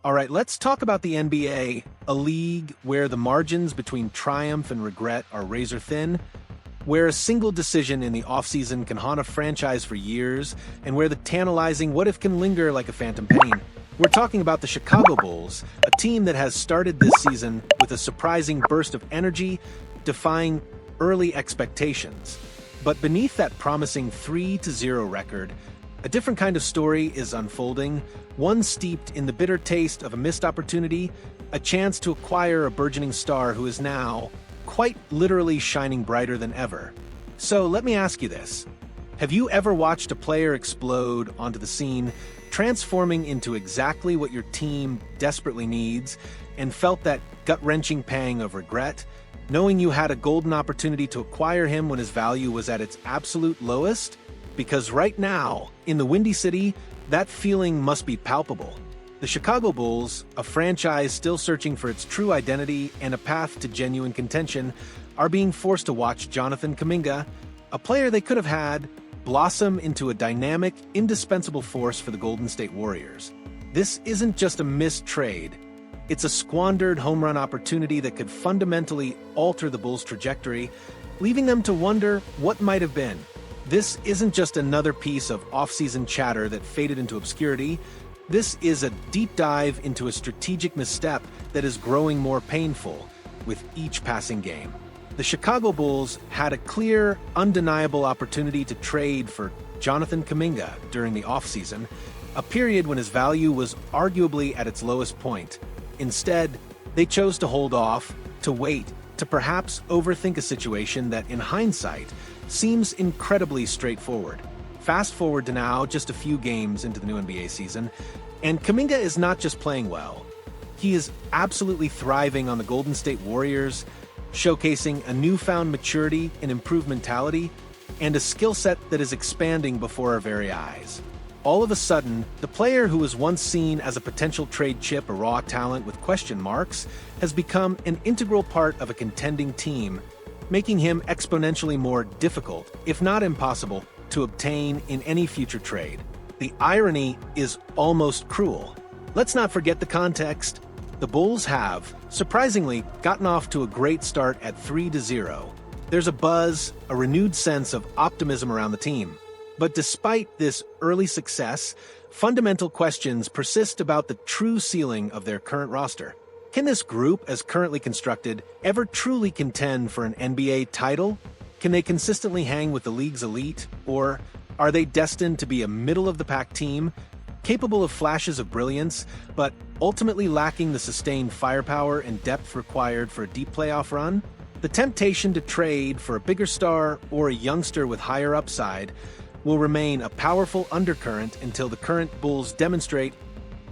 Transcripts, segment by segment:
All right, let's talk about the NBA, a league where the margins between triumph and regret are razor thin, where a single decision in the offseason can haunt a franchise for years, and where the tantalizing what if can linger like a phantom pain. We're talking about the Chicago Bulls, a team that has started this season with a surprising burst of energy, defying early expectations. But beneath that promising 3-0 record, a different kind of story is unfolding, one steeped in the bitter taste of a missed opportunity, a chance to acquire a burgeoning star who is now, quite literally, shining brighter than ever. So let me ask you this. Have you ever watched a player explode onto the scene, transforming into exactly what your team desperately needs, and felt that gut-wrenching pang of regret, knowing you had a golden opportunity to acquire him when his value was at its absolute lowest? Because right now, in the Windy City, that feeling must be palpable. The Chicago Bulls, a franchise still searching for its true identity and a path to genuine contention, are being forced to watch Jonathan Kuminga, a player they could have had, blossom into a dynamic, indispensable force for the Golden State Warriors. This isn't just a missed trade. It's a squandered home run opportunity that could fundamentally alter the Bulls' trajectory, leaving them to wonder what might have been. This isn't just another piece of offseason chatter that faded into obscurity. This is a deep dive into a strategic misstep that is growing more painful with each passing game. The Chicago Bulls had a clear, undeniable opportunity to trade for Jonathan Kuminga during the offseason, a period when his value was arguably at its lowest point. Instead, they chose to hold off, to wait, to perhaps overthink a situation that, in hindsight, seems incredibly straightforward. Fast forward to now, just a few games into the new NBA season, and Kaminga is not just playing well. He is absolutely thriving on the Golden State Warriors, showcasing a newfound maturity and improved mentality, and a skill set that is expanding before our very eyes. All of a sudden, the player who was once seen as a potential trade chip or raw talent with question marks has become an integral part of a contending team, making him exponentially more difficult, if not impossible, to obtain in any future trade. The irony is almost cruel. Let's not forget the context. The Bulls have, surprisingly, gotten off to a great start at 3-0. There's a buzz, a renewed sense of optimism around the team. But despite this early success, fundamental questions persist about the true ceiling of their current roster. Can this group, as currently constructed, ever truly contend for an NBA title? Can they consistently hang with the league's elite? Or are they destined to be a middle-of-the-pack team, capable of flashes of brilliance, but ultimately lacking the sustained firepower and depth required for a deep playoff run? The temptation to trade for a bigger star or a youngster with higher upside will remain a powerful undercurrent until the current Bulls demonstrate,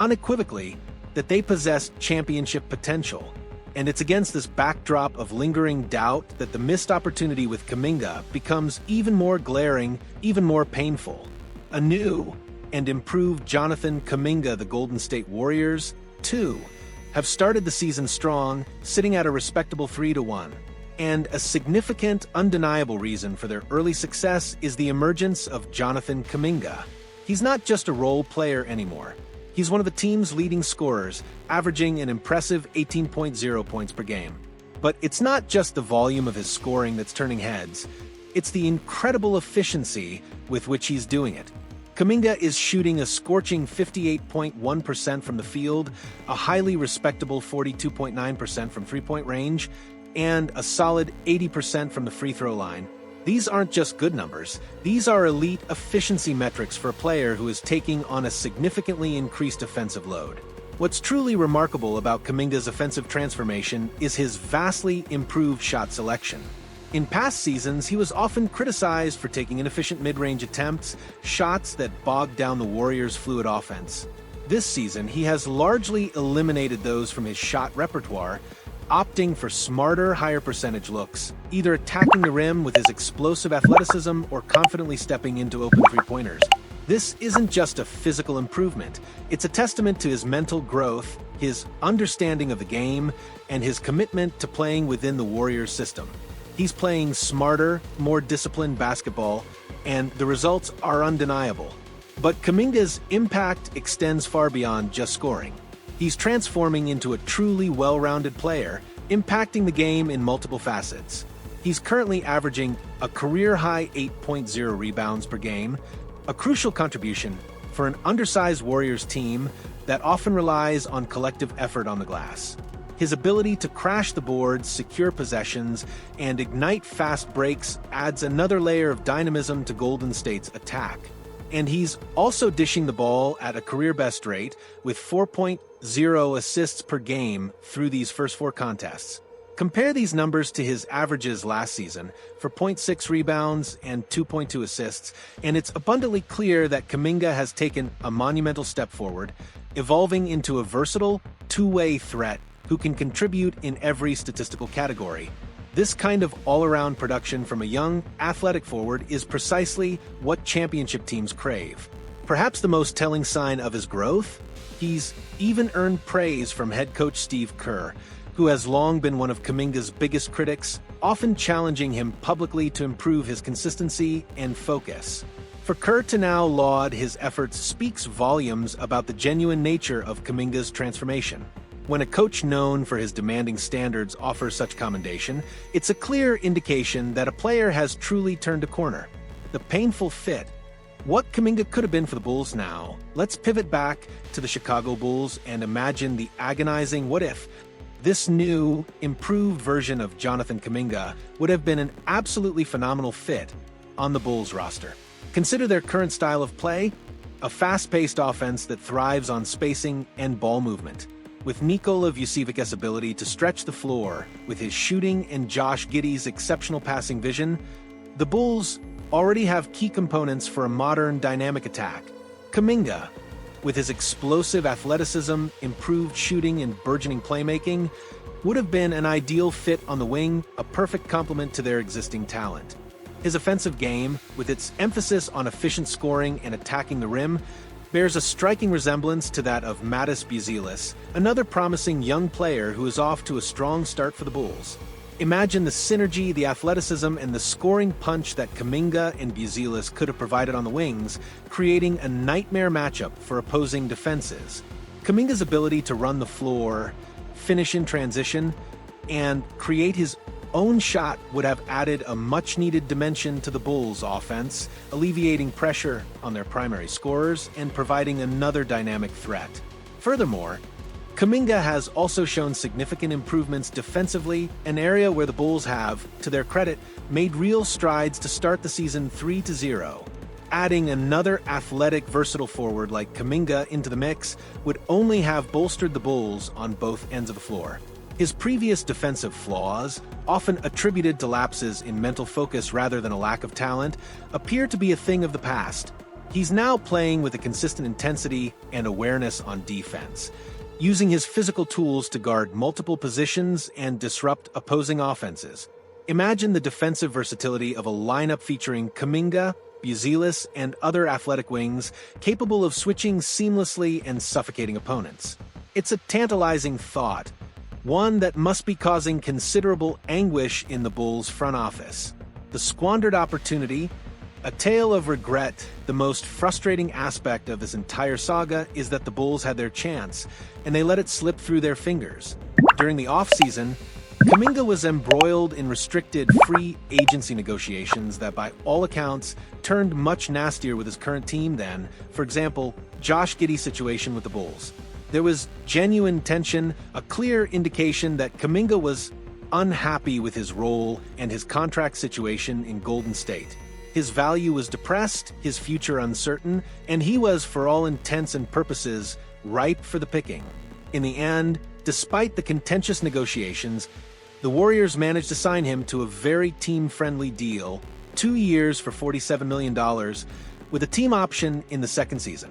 unequivocally, that they possess championship potential. And it's against this backdrop of lingering doubt that the missed opportunity with Kaminga becomes even more glaring, even more painful. A new and improved Jonathan Kuminga, the Golden State Warriors, too, have started the season strong, sitting at a respectable 3-1. And a significant, undeniable reason for their early success is the emergence of Jonathan Kuminga. He's not just a role player anymore. He's one of the team's leading scorers, averaging an impressive 18.0 points per game. But it's not just the volume of his scoring that's turning heads. It's the incredible efficiency with which he's doing it. Kaminga is shooting a scorching 58.1% from the field, a highly respectable 42.9% from three-point range, and a solid 80% from the free throw line. These aren't just good numbers. These are elite efficiency metrics for a player who is taking on a significantly increased offensive load. What's truly remarkable about Kaminga's offensive transformation is his vastly improved shot selection. In past seasons, he was often criticized for taking inefficient mid-range attempts, shots that bogged down the Warriors' fluid offense. This season, he has largely eliminated those from his shot repertoire, opting for smarter, higher percentage looks, either attacking the rim with his explosive athleticism or confidently stepping into open three-pointers. This isn't just a physical improvement. It's a testament to his mental growth, his understanding of the game, and his commitment to playing within the Warriors system. He's playing smarter, more disciplined basketball, and the results are undeniable. But Kaminga's impact extends far beyond just scoring. He's transforming into a truly well-rounded player, impacting the game in multiple facets. He's currently averaging a career-high 8.0 rebounds per game, a crucial contribution for an undersized Warriors team that often relies on collective effort on the glass. His ability to crash the boards, secure possessions, and ignite fast breaks adds another layer of dynamism to Golden State's attack. And he's also dishing the ball at a career-best rate with 4.0 assists per game through these first 4 contests. Compare these numbers to his averages last season for 0.6 rebounds and 2.2 assists, and it's abundantly clear that Kaminga has taken a monumental step forward, evolving into a versatile, two-way threat who can contribute in every statistical category. This kind of all-around production from a young, athletic forward is precisely what championship teams crave. Perhaps the most telling sign of his growth? He's even earned praise from head coach Steve Kerr, who has long been one of Kaminga's biggest critics, often challenging him publicly to improve his consistency and focus. For Kerr to now laud his efforts speaks volumes about the genuine nature of Kaminga's transformation. When a coach known for his demanding standards offers such commendation, it's a clear indication that a player has truly turned a corner. The painful fit. What Kaminga could have been for the Bulls now. Let's pivot back to the Chicago Bulls and imagine the agonizing what if. This new, improved version of Jonathan Kuminga would have been an absolutely phenomenal fit on the Bulls roster. Consider their current style of play, a fast-paced offense that thrives on spacing and ball movement. With Nikola Vucevic's ability to stretch the floor with his shooting and Josh Giddey's exceptional passing vision, the Bulls already have key components for a modern, dynamic attack. Kaminga, with his explosive athleticism, improved shooting, and burgeoning playmaking, would have been an ideal fit on the wing, a perfect complement to their existing talent. His offensive game, with its emphasis on efficient scoring and attacking the rim, bears a striking resemblance to that of Matas Buzelis, another promising young player who is off to a strong start for the Bulls. Imagine the synergy, the athleticism, and the scoring punch that Kaminga and Buzelis could have provided on the wings, creating a nightmare matchup for opposing defenses. Kaminga's ability to run the floor, finish in transition, and create his own shot would have added a much-needed dimension to the Bulls' offense, alleviating pressure on their primary scorers and providing another dynamic threat. Furthermore, Kaminga has also shown significant improvements defensively, an area where the Bulls have, to their credit, made real strides to start the season 3-0. Adding another athletic, versatile forward like Kaminga into the mix would only have bolstered the Bulls on both ends of the floor. His previous defensive flaws, often attributed to lapses in mental focus rather than a lack of talent, appear to be a thing of the past. He's now playing with a consistent intensity and awareness on defense, using his physical tools to guard multiple positions and disrupt opposing offenses. Imagine the defensive versatility of a lineup featuring Kaminga, Buzelis, and other athletic wings capable of switching seamlessly and suffocating opponents. It's a tantalizing thought, one that must be causing considerable anguish in the Bulls' front office. The squandered opportunity, a tale of regret. The most frustrating aspect of this entire saga is that the Bulls had their chance, and they let it slip through their fingers. During the offseason, Kaminga was embroiled in restricted free agency negotiations that by all accounts turned much nastier with his current team than, for example, Josh Giddey's situation with the Bulls. There was genuine tension, a clear indication that Kaminga was unhappy with his role and his contract situation in Golden State. His value was depressed, his future uncertain, and he was, for all intents and purposes, ripe for the picking. In the end, despite the contentious negotiations, the Warriors managed to sign him to a very team-friendly deal, 2 years for $47 million, with a team option in the second season.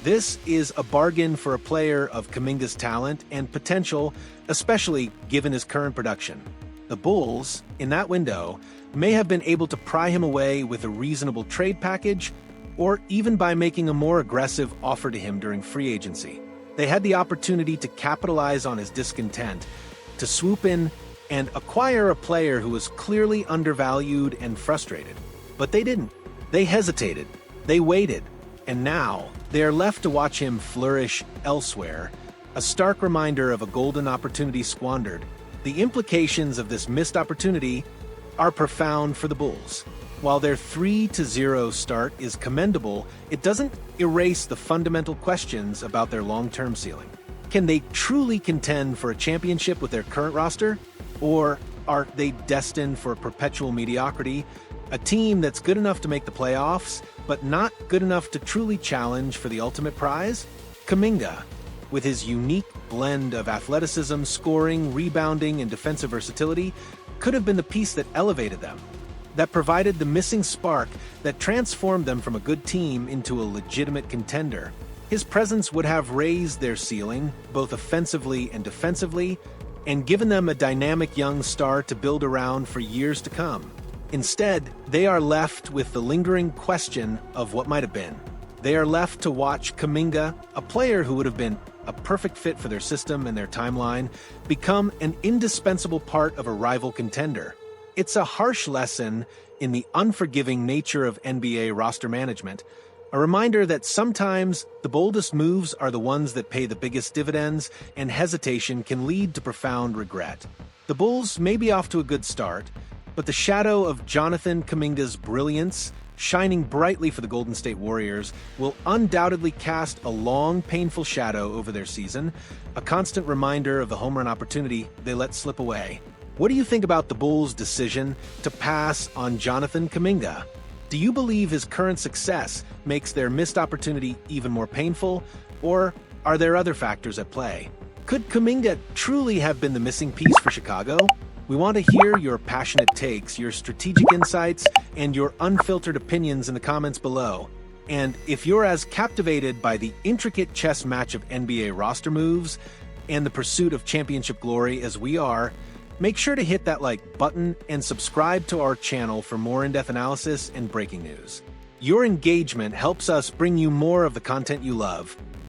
This is a bargain for a player of Kaminga's talent and potential, especially given his current production. The Bulls, in that window, may have been able to pry him away with a reasonable trade package, or even by making a more aggressive offer to him during free agency. They had the opportunity to capitalize on his discontent, to swoop in and acquire a player who was clearly undervalued and frustrated. But they didn't. They hesitated. They waited. And now, they are left to watch him flourish elsewhere, a stark reminder of a golden opportunity squandered. The implications of this missed opportunity are profound for the Bulls. While their 3-0 start is commendable, it doesn't erase the fundamental questions about their long-term ceiling. Can they truly contend for a championship with their current roster? Or are they destined for perpetual mediocrity? A team that's good enough to make the playoffs, but not good enough to truly challenge for the ultimate prize? Kaminga, with his unique blend of athleticism, scoring, rebounding, and defensive versatility, could have been the piece that elevated them, that provided the missing spark that transformed them from a good team into a legitimate contender. His presence would have raised their ceiling, both offensively and defensively, and given them a dynamic young star to build around for years to come. Instead, they are left with the lingering question of what might have been. They are left to watch Kaminga, a player who would have been a perfect fit for their system and their timeline, become an indispensable part of a rival contender. It's a harsh lesson in the unforgiving nature of NBA roster management, a reminder that sometimes the boldest moves are the ones that pay the biggest dividends, and hesitation can lead to profound regret. The Bulls may be off to a good start, but the shadow of Jonathan Kuminga's brilliance, shining brightly for the Golden State Warriors, will undoubtedly cast a long, painful shadow over their season, a constant reminder of the home run opportunity they let slip away. What do you think about the Bulls' decision to pass on Jonathan Kuminga? Do you believe his current success makes their missed opportunity even more painful, or are there other factors at play? Could Kaminga truly have been the missing piece for Chicago? We want to hear your passionate takes, your strategic insights, and your unfiltered opinions in the comments below. And if you're as captivated by the intricate chess match of NBA roster moves and the pursuit of championship glory as we are, make sure to hit that like button and subscribe to our channel for more in-depth analysis and breaking news. Your engagement helps us bring you more of the content you love.